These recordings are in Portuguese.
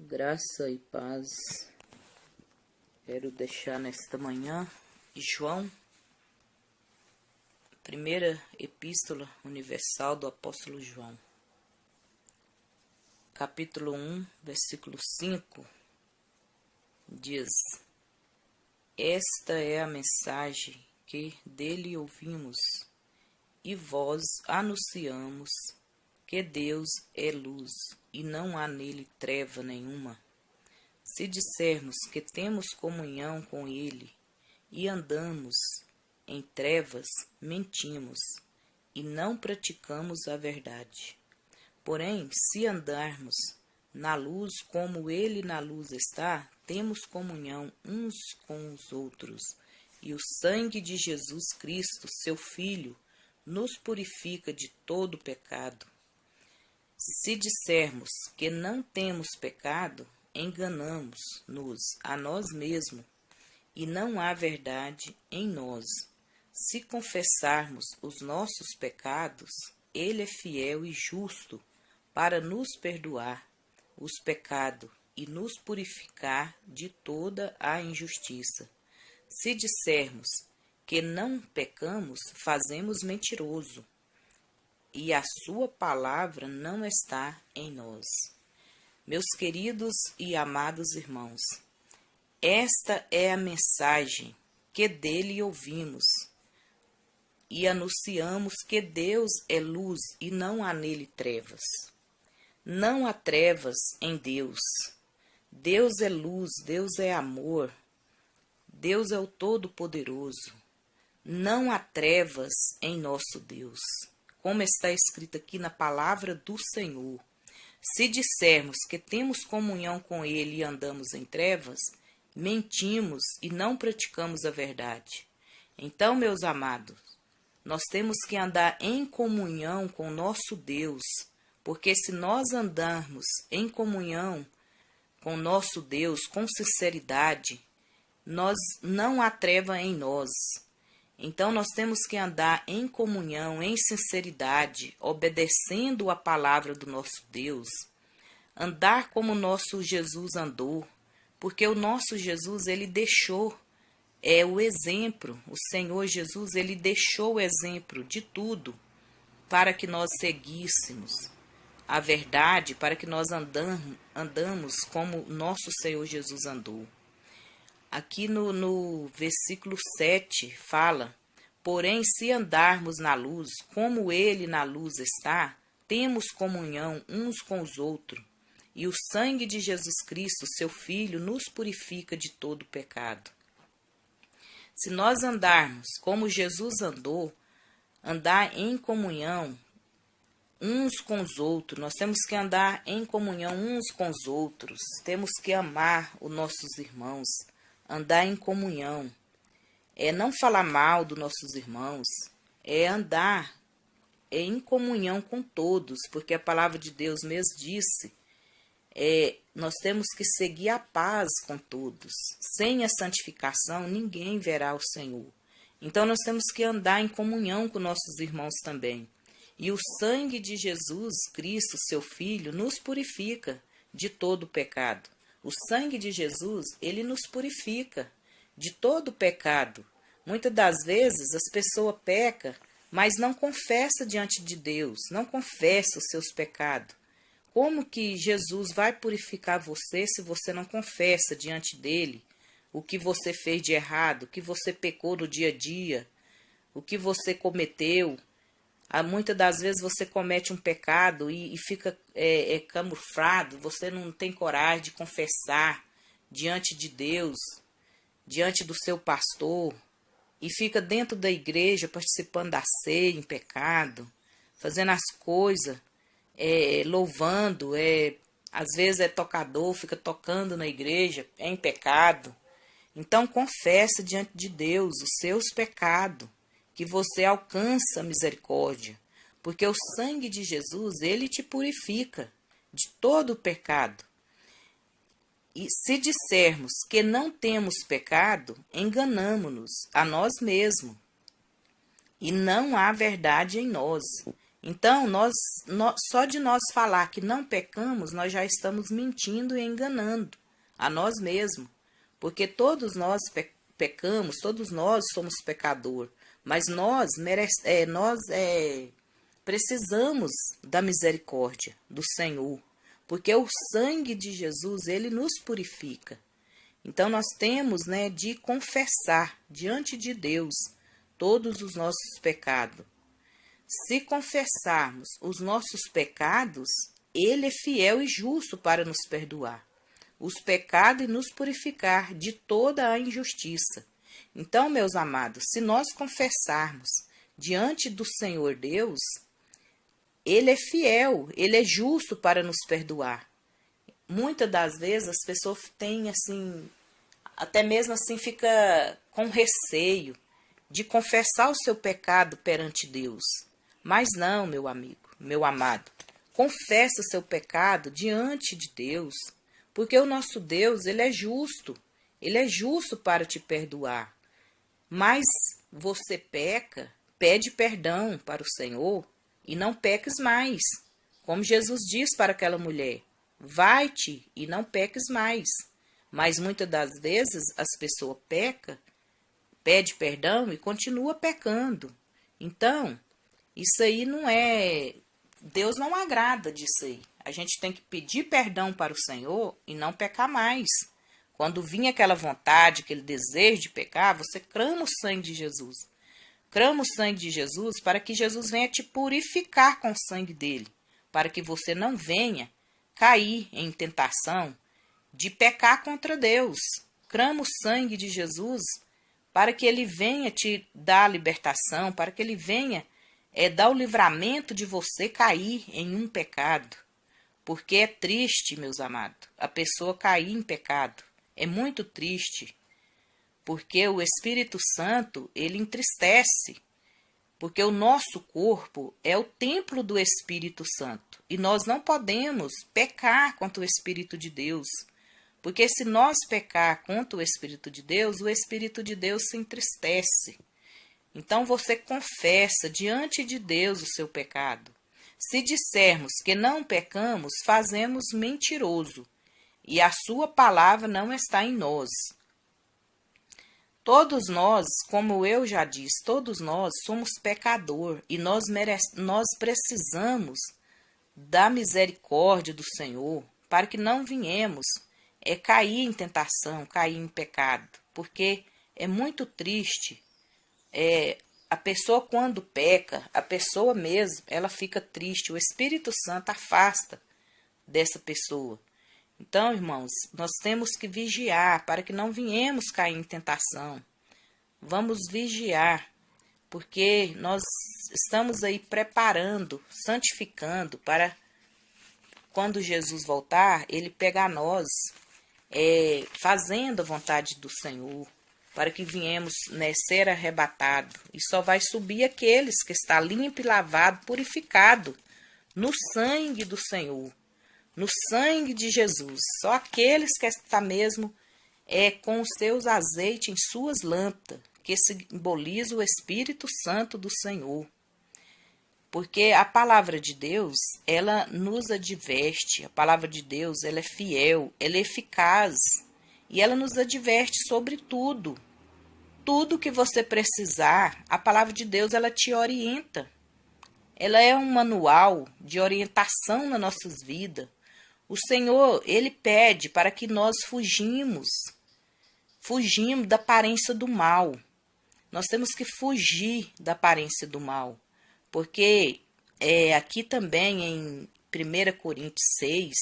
Graça e paz. Quero deixar nesta manhã João, primeira epístola universal do apóstolo João, capítulo 1, versículo 5, diz: Esta é a mensagem que dele ouvimos e vós anunciamos, que Deus é luz e não há nele treva nenhuma. Se dissermos que temos comunhão com ele e andamos em trevas, mentimos e não praticamos a verdade. Porém, se andarmos na luz como ele na luz está, temos comunhão uns com os outros, e o sangue de Jesus Cristo, seu Filho, nos purifica de todo pecado. Se dissermos que não temos pecado, enganamos-nos a nós mesmos, e não há verdade em nós. Se confessarmos os nossos pecados, ele é fiel e justo para nos perdoar os pecados e nos purificar de toda a injustiça. Se dissermos que não pecamos, fazemos mentiroso, e a sua palavra não está em nós. Meus queridos e amados irmãos, esta é a mensagem que dele ouvimos e anunciamos, que Deus é luz e não há nele trevas. Não há trevas em Deus. Deus é luz, Deus é amor, Deus é o Todo-Poderoso. Não há trevas em nosso Deus, como está escrito aqui na palavra do Senhor. Se dissermos que temos comunhão com ele e andamos em trevas, mentimos e não praticamos a verdade. Então, meus amados, nós temos que andar em comunhão com nosso Deus, porque se nós andarmos em comunhão com nosso Deus, com sinceridade, não há treva em nós. Então, nós temos que andar em comunhão, em sinceridade, obedecendo a palavra do nosso Deus. Andar como o nosso Jesus andou, porque o nosso Jesus, ele deixou o exemplo. O Senhor Jesus, ele deixou o exemplo de tudo para que nós seguíssemos a verdade, para que nós andamos como nosso Senhor Jesus andou. Aqui no versículo 7 fala: Porém, se andarmos na luz, como ele na luz está, temos comunhão uns com os outros, e o sangue de Jesus Cristo, seu Filho, nos purifica de todo pecado. Se nós andarmos como Jesus andou, andar em comunhão uns com os outros, nós temos que andar em comunhão uns com os outros, temos que amar os nossos irmãos, andar em comunhão, não falar mal dos nossos irmãos, andar em comunhão com todos, porque a palavra de Deus mesmo disse, nós temos que seguir a paz com todos. Sem a santificação, ninguém verá o Senhor. Então, nós temos que andar em comunhão com nossos irmãos também. E o sangue de Jesus Cristo, seu Filho, nos purifica de todo pecado. O sangue de Jesus, ele nos purifica de todo pecado. Muitas das vezes as pessoas pecam, mas não confessa diante de Deus, não confessa os seus pecados. Como que Jesus vai purificar você se você não confessa diante dele o que você fez de errado, o que você pecou no dia a dia, o que você cometeu? Muitas das vezes você comete um pecado e fica camuflado, você não tem coragem de confessar diante de Deus, diante do seu pastor, e fica dentro da igreja participando da ceia em pecado, fazendo as coisas, louvando, às vezes é tocador, fica tocando na igreja, em pecado. Então confessa diante de Deus os seus pecados, que você alcança a misericórdia, porque o sangue de Jesus, ele te purifica de todo o pecado. E se dissermos que não temos pecado, enganamo-nos a nós mesmos, e não há verdade em nós. Então, só de nós falar que não pecamos, nós já estamos mentindo e enganando a nós mesmos. Porque todos nós pecamos, todos nós somos pecador. Mas nós precisamos da misericórdia do Senhor. Porque o sangue de Jesus, ele nos purifica. Então, nós temos, de confessar diante de Deus todos os nossos pecados. Se confessarmos os nossos pecados, ele é fiel e justo para nos perdoar os pecados e nos purificar de toda a injustiça. Então, meus amados, se nós confessarmos diante do Senhor Deus, ele é fiel, ele é justo para nos perdoar. Muitas das vezes as pessoas têm assim, até mesmo assim fica com receio de confessar o seu pecado perante Deus. Mas não, meu amigo, meu amado, confessa o seu pecado diante de Deus, porque o nosso Deus, ele é justo para te perdoar. Mas você peca, pede perdão para o Senhor e não peques mais. Como Jesus diz para aquela mulher, vai-te e não peques mais. Mas muitas das vezes as pessoas pecam, pede perdão e continua pecando. Então, isso aí não é... Deus não agrada disso aí. A gente tem que pedir perdão para o Senhor e não pecar mais. Quando vir aquela vontade, aquele desejo de pecar, você clama o sangue de Jesus. Clama o sangue de Jesus para que Jesus venha te purificar com o sangue dele. Para que você não venha cair em tentação de pecar contra Deus. Clama o sangue de Jesus para que ele venha te dar a libertação, para que ele venha dar o livramento de você cair em um pecado. Porque é triste, meus amados, a pessoa cair em pecado. É muito triste. Porque o Espírito Santo, ele entristece. Porque o nosso corpo é o templo do Espírito Santo. E nós não podemos pecar contra o Espírito de Deus. Porque se nós pecar contra o Espírito de Deus se entristece. Então você confessa diante de Deus o seu pecado. Se dissermos que não pecamos, fazemos mentiroso, e a sua palavra não está em nós. Todos nós, como eu já disse, todos nós somos pecador e nós precisamos da misericórdia do Senhor para que não venhamos cair em tentação, cair em pecado, porque é muito triste. A pessoa quando peca, a pessoa mesmo, ela fica triste. O Espírito Santo afasta dessa pessoa. Então, irmãos, nós temos que vigiar para que não venhamos cair em tentação. Vamos vigiar, porque nós estamos aí preparando, santificando para quando Jesus voltar, ele pegar nós, fazendo a vontade do Senhor, para que viemos ser arrebatado. E só vai subir aqueles que está limpo e lavado, purificado no sangue do Senhor, no sangue de Jesus. Só aqueles que está mesmo com os seus azeites em suas lâmpadas, que simboliza o Espírito Santo do Senhor. Porque a palavra de Deus, ela nos adverte, a palavra de Deus, ela é fiel, ela é eficaz, e ela nos adverte sobre tudo. Tudo que você precisar, a palavra de Deus, ela te orienta. Ela é um manual de orientação nas nossas vidas. O Senhor, ele pede para que nós fugimos da aparência do mal. Nós temos que fugir da aparência do mal. Porque aqui também em 1 Coríntios 6,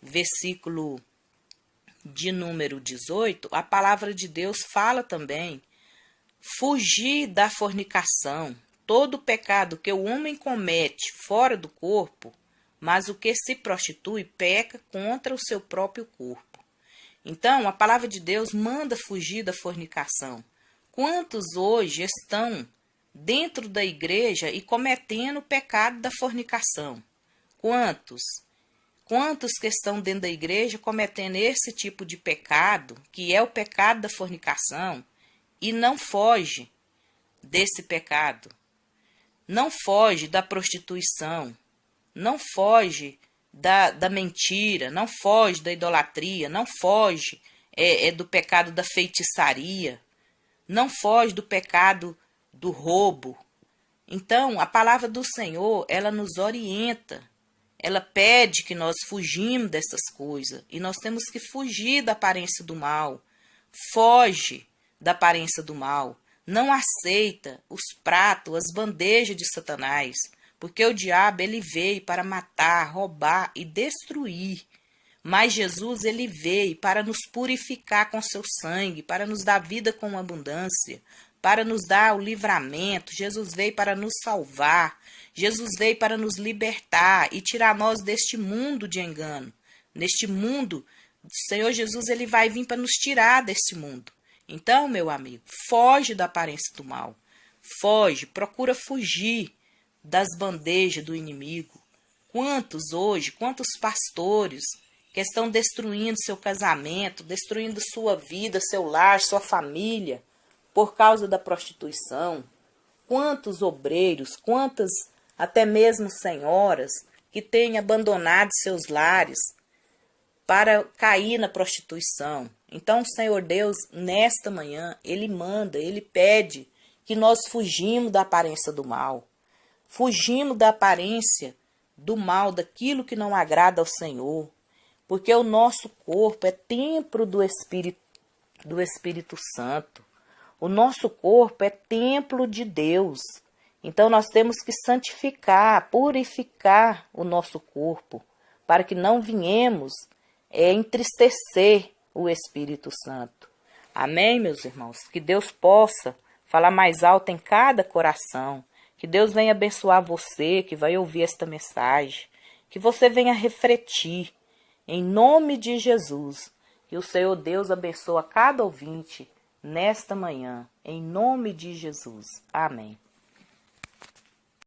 versículo de número 18, a palavra de Deus fala também: fugir da fornicação, todo pecado que o homem comete fora do corpo, mas o que se prostitui peca contra o seu próprio corpo. Então, a palavra de Deus manda fugir da fornicação. Quantos hoje estão dentro da igreja e cometendo o pecado da fornicação? Quantos? Quantos que estão dentro da igreja cometendo esse tipo de pecado, que é o pecado da fornicação, e não foge desse pecado? não foge da prostituição, não foge da mentira, não foge da idolatria, não foge do pecado da feitiçaria, não foge do pecado do roubo. Então, a palavra do Senhor, ela nos orienta, ela pede que nós fugimos dessas coisas, e nós temos que fugir da aparência do mal. Foge da aparência do mal, não aceita os pratos, as bandejas de Satanás, porque o diabo ele veio para matar, roubar e destruir. Mas Jesus ele veio para nos purificar com seu sangue, para nos dar vida com abundância, para nos dar o livramento. Jesus veio para nos salvar. Jesus veio para nos libertar e tirar nós deste mundo de engano. Neste mundo, o Senhor Jesus ele vai vir para nos tirar deste mundo. Então, meu amigo, foge da aparência do mal. Foge, procura fugir das bandejas do inimigo. Quantos pastores que estão destruindo seu casamento, destruindo sua vida, seu lar, sua família, por causa da prostituição. Quantos obreiros, quantas até mesmo senhoras que têm abandonado seus lares para cair na prostituição. Então, o Senhor Deus, nesta manhã, Ele manda, Ele pede que nós fugimos da aparência do mal. Fugimos da aparência do mal, daquilo que não agrada ao Senhor. Porque o nosso corpo é templo do Espírito Santo. O nosso corpo é templo de Deus. Então nós temos que santificar, purificar o nosso corpo, para que não venhamos entristecer o Espírito Santo. Amém, meus irmãos? Que Deus possa falar mais alto em cada coração. Que Deus venha abençoar você que vai ouvir esta mensagem. Que você venha refletir. Em nome de Jesus, que o Senhor Deus abençoe a cada ouvinte nesta manhã. Em nome de Jesus. Amém.